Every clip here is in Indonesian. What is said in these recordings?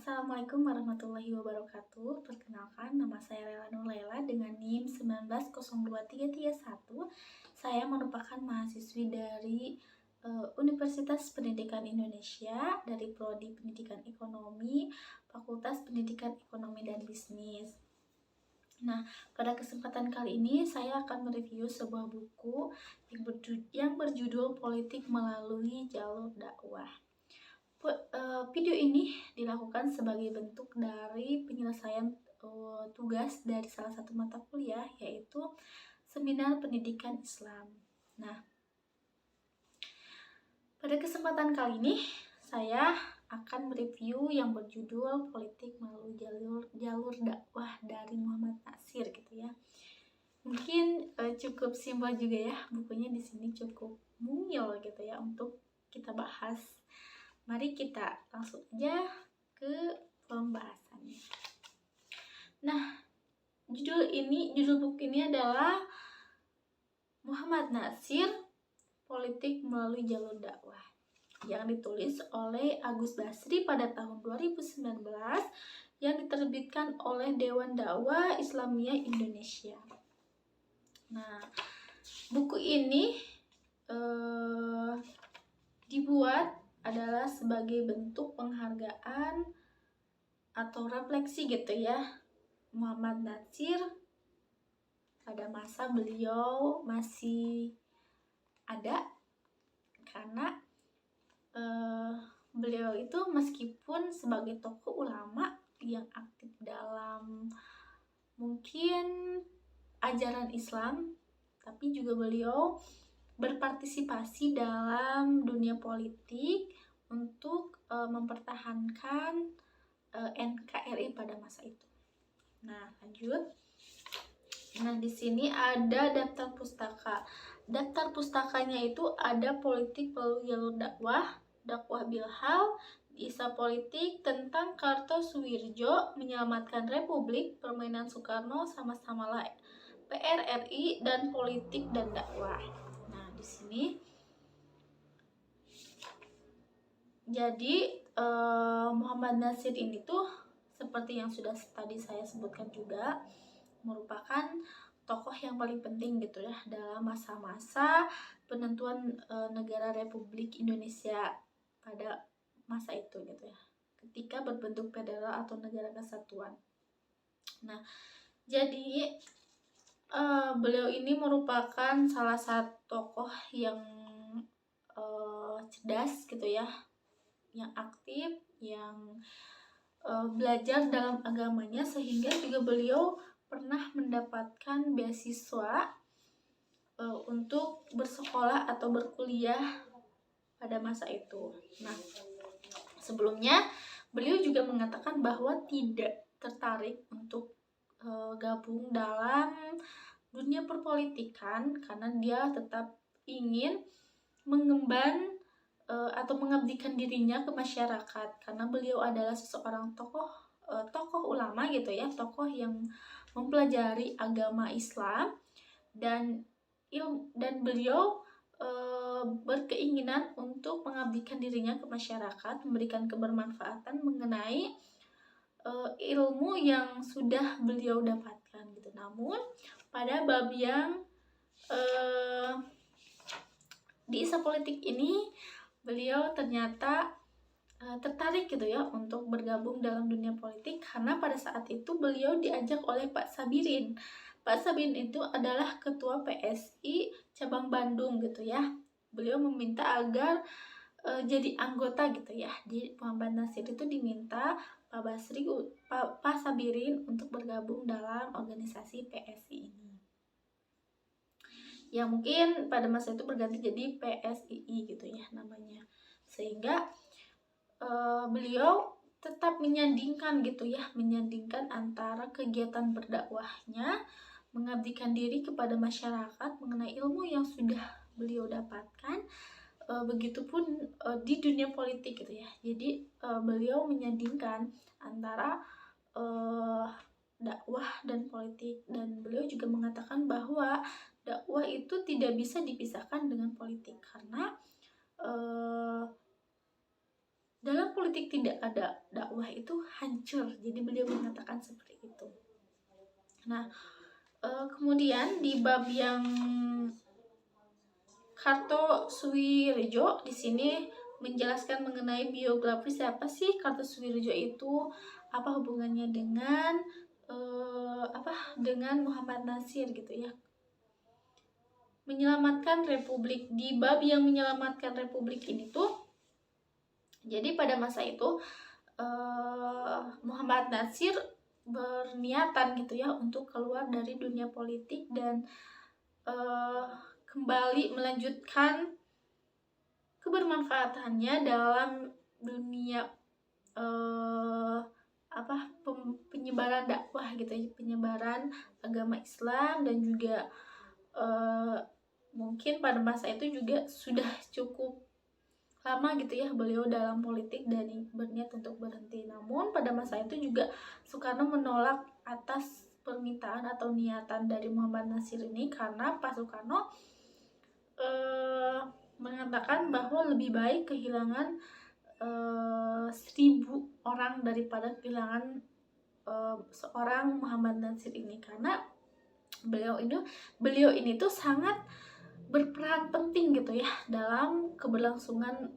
Assalamualaikum warahmatullahi wabarakatuh. Perkenalkan, nama saya Lela Nurlaila dengan NIM 1902331. Saya merupakan mahasiswi dari Universitas Pendidikan Indonesia dari Prodi Pendidikan Ekonomi, Fakultas Pendidikan Ekonomi dan Bisnis. Nah, pada kesempatan kali ini saya akan mereview sebuah buku yang berjudul Politik Melalui Jalur Dakwah. Video ini dilakukan sebagai bentuk dari penyelesaian tugas dari salah satu mata kuliah, yaitu Seminar Pendidikan Islam. Nah, pada kesempatan kali ini saya akan mereview yang berjudul Politik Melalui Jalur Dakwah dari Muhammad Natsir gitu ya. Mungkin cukup simpel juga ya, bukunya di sini cukup mungil gitu ya untuk kita bahas. Mari kita langsung aja ke pembahasannya. Nah, judul buku ini adalah Muhammad Natsir, Politik Melalui Jalur Dakwah, yang ditulis oleh Agus Basri pada tahun 2019, yang diterbitkan oleh Dewan Dakwah Islamiyah Indonesia. Nah, buku ini dibuat adalah sebagai bentuk penghargaan atau refleksi gitu ya Muhammad Natsir pada masa beliau masih ada, karena beliau itu meskipun sebagai tokoh ulama yang aktif dalam mungkin ajaran Islam, tapi juga beliau berpartisipasi dalam dunia politik untuk mempertahankan NKRI pada masa itu. Nah, lanjut. Nah, di sini ada daftar pustaka. Daftar pustakanya itu ada Politik Melalui Jalur Dakwah, Dakwah Bilhal, Isa Politik, Tentang Kartosuwirjo, Menyelamatkan Republik, Permainan Soekarno, Sama-samalah PRRI, dan Politik dan Dakwah. Nah, di sini jadi Muhammad Natsir ini tuh seperti yang sudah tadi saya sebutkan juga merupakan tokoh yang paling penting gitu ya dalam masa-masa penentuan negara Republik Indonesia pada masa itu gitu ya, ketika berbentuk federal atau negara kesatuan. Nah, jadi beliau ini merupakan salah satu tokoh yang cerdas gitu ya, yang aktif, yang belajar dalam agamanya, sehingga juga beliau pernah mendapatkan beasiswa untuk bersekolah atau berkuliah pada masa itu. Nah, sebelumnya beliau juga mengatakan bahwa tidak tertarik untuk gabung dalam dunia perpolitikan karena dia tetap ingin mengemban atau mengabdikan dirinya ke masyarakat, karena beliau adalah seseorang tokoh ulama gitu ya, tokoh yang mempelajari agama Islam dan beliau berkeinginan untuk mengabdikan dirinya ke masyarakat, memberikan kebermanfaatan mengenai ilmu yang sudah beliau dapatkan gitu. Namun pada bab yang di Isa Politik ini beliau ternyata tertarik gitu ya untuk bergabung dalam dunia politik, karena pada saat itu beliau diajak oleh Pak Sabirin. Pak Sabirin itu adalah ketua PSI cabang Bandung gitu ya. Beliau meminta agar jadi anggota gitu ya. Di Muhammad Natsir itu diminta Pak Sabirin untuk bergabung dalam organisasi PSI ini, yang mungkin pada masa itu berganti jadi PSII gitu ya namanya, sehingga beliau tetap menyandingkan antara kegiatan berdakwahnya, mengabdikan diri kepada masyarakat mengenai ilmu yang sudah beliau dapatkan, begitupun di dunia politik gitu ya. Jadi beliau menyandingkan antara dakwah dan politik, dan beliau juga mengatakan bahwa dakwah itu tidak bisa dipisahkan dengan politik, karena dalam politik tidak ada dakwah itu hancur. Jadi beliau mengatakan seperti itu. Nah, kemudian di bab yang Kartosuwirjo di sini menjelaskan mengenai biografi siapa sih Kartosuwirjo itu, apa hubungannya dengan dengan Muhammad Nasir gitu ya. Menyelamatkan Republik, di bab yang menyelamatkan Republik ini tuh, jadi pada masa itu Muhammad Nasir berniatan gitu ya untuk keluar dari dunia politik dan kembali melanjutkan kebermanfaatannya dalam dunia penyebaran dakwah gitu ya, penyebaran agama Islam, dan juga mungkin pada masa itu juga sudah cukup lama gitu ya beliau dalam politik dan berniat untuk berhenti. Namun pada masa itu juga Soekarno menolak atas permintaan atau niatan dari Muhammad Nasir ini, karena Pak Soekarno mengatakan bahwa lebih baik kehilangan 1.000 orang daripada kehilangan seorang Muhammad Nasir ini, karena beliau ini tuh sangat berperan penting gitu ya dalam keberlangsungan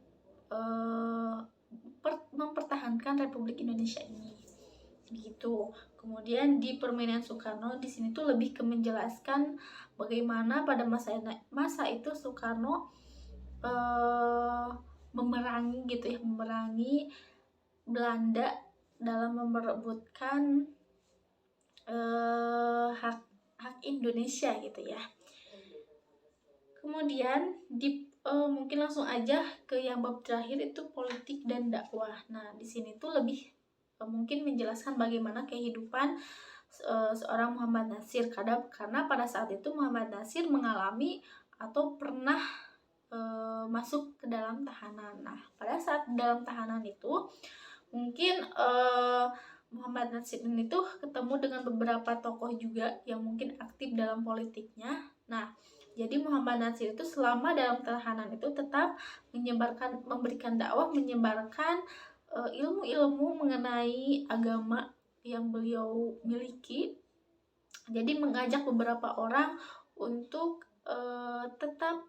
mempertahankan Republik Indonesia ini gitu. Kemudian di permainan Soekarno di sini tuh lebih ke menjelaskan bagaimana pada masa itu Soekarno memerangi gitu ya, memerangi Belanda dalam merebutkan hak Indonesia gitu ya. Kemudian mungkin langsung aja ke yang bab terakhir, itu politik dan dakwah. Nah, di sini tuh lebih mungkin menjelaskan bagaimana kehidupan seorang Muhammad Nasir, karena pada saat itu Muhammad Nasir mengalami atau pernah masuk ke dalam tahanan. Nah, pada saat dalam tahanan itu mungkin Muhammad Nasir ini tuh ketemu dengan beberapa tokoh juga yang mungkin aktif dalam politiknya. Nah, jadi Muhammad Nasir itu selama dalam tahanan itu tetap memberikan dakwah, menyebarkan ilmu-ilmu mengenai agama yang beliau miliki. Jadi mengajak beberapa orang untuk tetap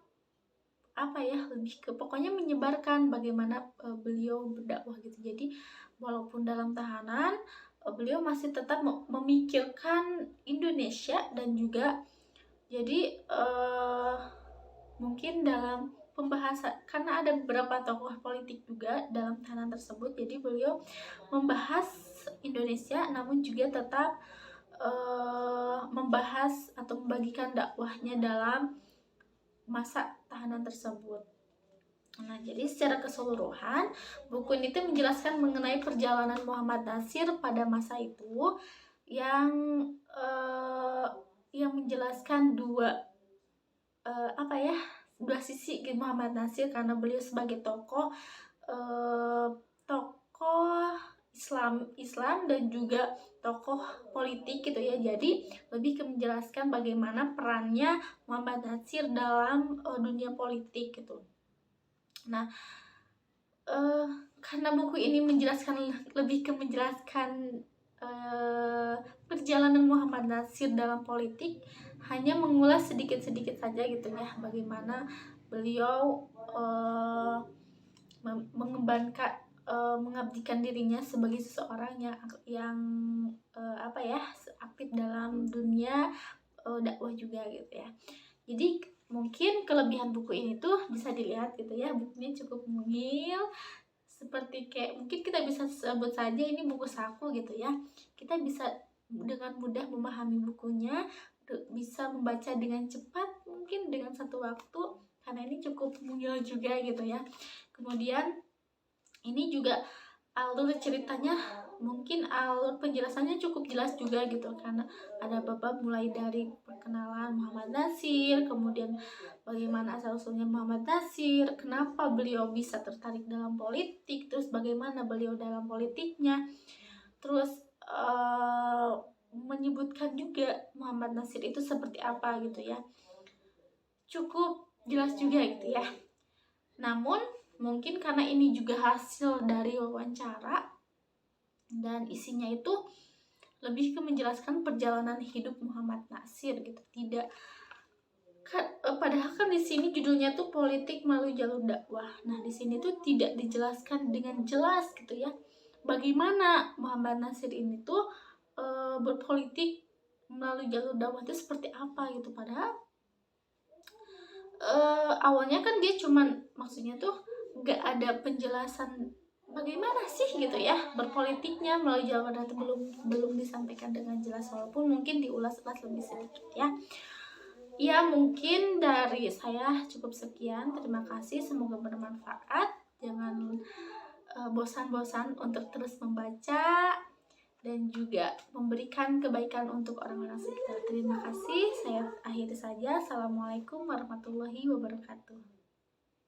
lebih ke pokoknya menyebarkan bagaimana beliau berdakwah gitu. Jadi walaupun dalam tahanan beliau masih tetap memikirkan Indonesia, dan juga jadi mungkin dalam pembahasan, karena ada beberapa tokoh politik juga dalam tahanan tersebut, jadi beliau membahas Indonesia namun juga tetap membahas atau membagikan dakwahnya dalam masa tahanan tersebut. Nah, jadi secara keseluruhan buku ini tuh menjelaskan mengenai perjalanan Muhammad Nasir pada masa itu, yang menjelaskan dua sisi Muhammad Nasir, karena beliau sebagai tokoh Islam dan juga tokoh politik gitu ya. Jadi lebih ke menjelaskan bagaimana perannya Muhammad Nasir dalam dunia politik gitu. Nah, karena buku ini lebih ke menjelaskan perjalanan Muhammad Nasir dalam politik, hanya mengulas sedikit-sedikit saja gitu ya, bagaimana beliau mengabdikan dirinya sebagai seseorang yang aktif dalam dunia dakwah juga gitu ya. Jadi mungkin kelebihan buku ini tuh bisa dilihat gitu ya, bukunya cukup mungil, seperti kayak mungkin kita bisa sebut saja ini buku saku gitu ya. Kita bisa dengan mudah memahami bukunya, bisa membaca dengan cepat mungkin dengan satu waktu, karena ini cukup mungil juga gitu ya. Kemudian ini juga alur ceritanya, mungkin alur penjelasannya cukup jelas juga gitu, karena ada bab mulai dari perkenalan Muhammad Nasir, kemudian bagaimana asal-usulnya Muhammad Nasir, kenapa beliau bisa tertarik dalam politik, terus bagaimana beliau dalam politiknya, terus menyebutkan juga Muhammad Nasir itu seperti apa gitu ya. Cukup jelas juga gitu ya. Namun Mungkin karena ini juga hasil dari wawancara dan isinya itu lebih ke menjelaskan perjalanan hidup Muhammad Natsir gitu. Tidak padahal kan di sini judulnya tuh politik melalui jalur dakwah. Nah, di sini tuh tidak dijelaskan dengan jelas gitu ya. Bagaimana Muhammad Natsir ini tuh berpolitik melalui jalur dakwah itu seperti apa gitu. Padahal awalnya kan dia cuman maksudnya tuh gak ada penjelasan bagaimana sih gitu ya berpolitiknya melalui jalur dakwah, itu belum disampaikan dengan jelas, walaupun mungkin diulas-ulas lebih sedikit ya. Ya, mungkin dari saya cukup sekian. Terima kasih, semoga bermanfaat. Jangan bosan-bosan untuk terus membaca dan juga memberikan kebaikan untuk orang-orang sekitar. Terima kasih. Saya akhiri saja. Assalamualaikum warahmatullahi wabarakatuh.